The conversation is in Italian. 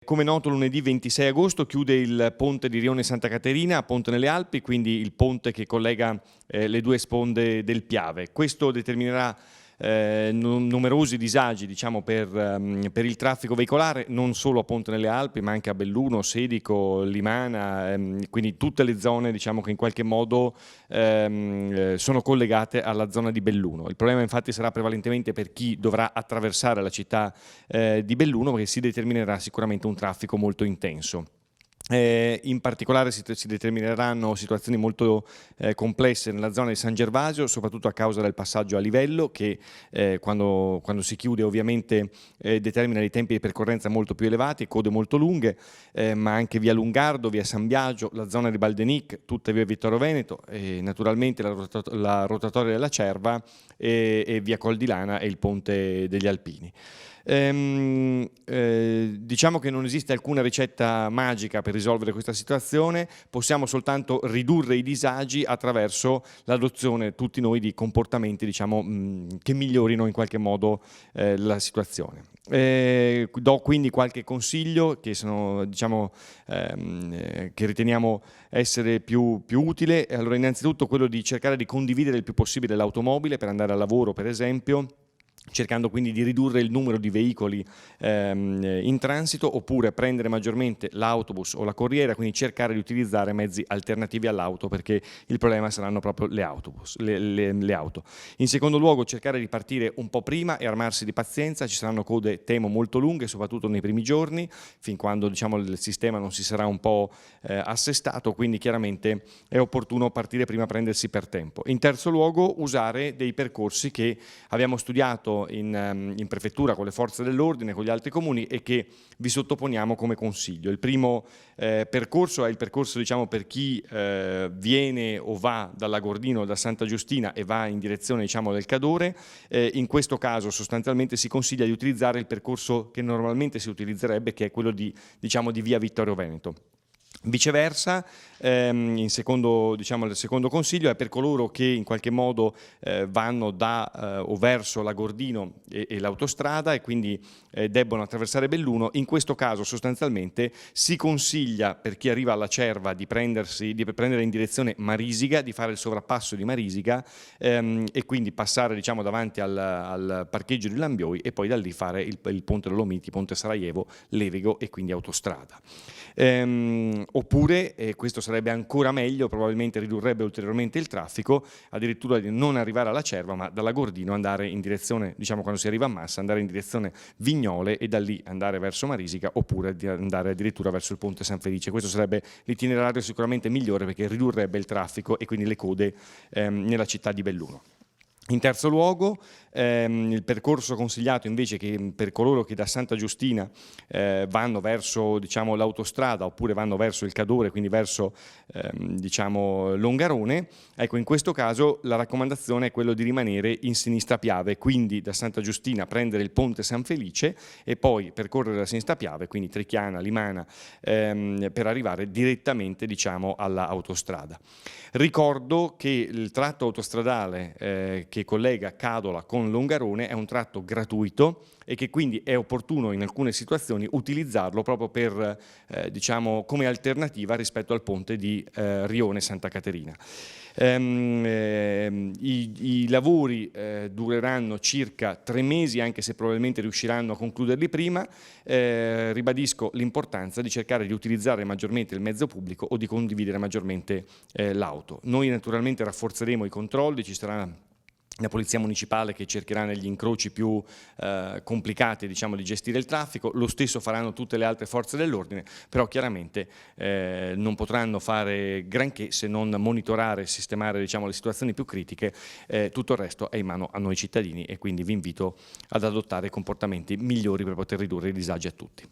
Come noto, lunedì 26 agosto chiude il ponte di Rione Santa Caterina a Ponte nelle Alpi, quindi il ponte che collega le due sponde del Piave. Questo determinerà numerosi disagi, diciamo, per il traffico veicolare, non solo a Ponte nelle Alpi, ma anche a Belluno, Sedico, Limana, quindi tutte le zone, diciamo, che in qualche modo sono collegate alla zona di Belluno. Il problema infatti sarà prevalentemente per chi dovrà attraversare la città di Belluno, perché si determinerà sicuramente un traffico molto intenso. In particolare si determineranno situazioni molto complesse nella zona di San Gervasio, soprattutto a causa del passaggio a livello che quando si chiude ovviamente determina dei tempi di percorrenza molto più elevati, code molto lunghe, ma anche via Lungardo, via San Biagio, la zona di Baldenic, tutta via Vittorio Veneto, e naturalmente la rotatoria della Cerva e via Col di Lana e il ponte degli Alpini. Diciamo che non esiste alcuna ricetta magica per risolvere questa situazione, possiamo soltanto ridurre i disagi attraverso l'adozione tutti noi di comportamenti, diciamo, che migliorino in qualche modo la situazione. Do quindi qualche consiglio che sono, diciamo, che riteniamo essere più utile. Allora, innanzitutto quello di cercare di condividere il più possibile l'automobile per andare al lavoro, per esempio, cercando quindi di ridurre il numero di veicoli in transito, oppure prendere maggiormente l'autobus o la corriera, quindi cercare di utilizzare mezzi alternativi all'auto, perché il problema saranno proprio le auto. In secondo luogo, cercare di partire un po' prima e armarsi di pazienza. Ci saranno code, temo, molto lunghe, soprattutto nei primi giorni, fin quando, diciamo, il sistema non si sarà un po' assestato, quindi chiaramente è opportuno partire prima, prendersi per tempo. In terzo luogo, usare dei percorsi che abbiamo studiato in prefettura con le forze dell'ordine, con gli altri comuni, e che vi sottoponiamo come consiglio. Il primo percorso è il percorso, diciamo, per chi viene o va dall'Agordino o da Santa Giustina e va in direzione, diciamo, del Cadore. In questo caso sostanzialmente si consiglia di utilizzare il percorso che normalmente si utilizzerebbe, che è quello di, diciamo, di via Vittorio Veneto. Viceversa, il secondo consiglio è per coloro che in qualche modo vanno da o verso l'Agordino e l'autostrada e quindi debbono attraversare Belluno. In questo caso sostanzialmente si consiglia, per chi arriva alla Cerva, di prendere in direzione Marisiga, di fare il sovrappasso di Marisiga e quindi passare, diciamo, davanti al parcheggio di Lambioi e poi da lì fare il Ponte Dolomiti, Ponte Sarajevo, Lerigo e quindi autostrada. Oppure, e questo sarebbe ancora meglio, probabilmente ridurrebbe ulteriormente il traffico, addirittura di non arrivare alla Cerva, ma dall'Agordino andare in direzione, diciamo, quando si arriva a Massa, andare in direzione Vignole e da lì andare verso Marisica, oppure andare addirittura verso il Ponte San Felice. Questo sarebbe l'itinerario sicuramente migliore, perché ridurrebbe il traffico e quindi le code nella città di Belluno. In terzo luogo, il percorso consigliato invece, che per coloro che da Santa Giustina vanno verso, diciamo, l'autostrada, oppure vanno verso il Cadore, quindi verso diciamo, Longarone, ecco, in questo caso la raccomandazione è quello di rimanere in sinistra Piave, quindi da Santa Giustina prendere il Ponte San Felice e poi percorrere la sinistra Piave, quindi Trichiana, Limana, per arrivare direttamente, diciamo, alla autostrada. Ricordo che il tratto autostradale che collega Cadola con Longarone è un tratto gratuito e che quindi è opportuno in alcune situazioni utilizzarlo proprio per, diciamo, come alternativa rispetto al ponte di Rione Santa Caterina. I lavori dureranno circa 3 mesi, anche se probabilmente riusciranno a concluderli prima. Ribadisco l'importanza di cercare di utilizzare maggiormente il mezzo pubblico o di condividere maggiormente l'auto. Noi naturalmente rafforzeremo i controlli, ci sarà la Polizia Municipale che cercherà negli incroci più complicati, diciamo, di gestire il traffico, lo stesso faranno tutte le altre forze dell'ordine, però chiaramente non potranno fare granché se non monitorare e sistemare, diciamo, le situazioni più critiche. Tutto il resto è in mano a noi cittadini e quindi vi invito ad adottare comportamenti migliori per poter ridurre i disagi a tutti.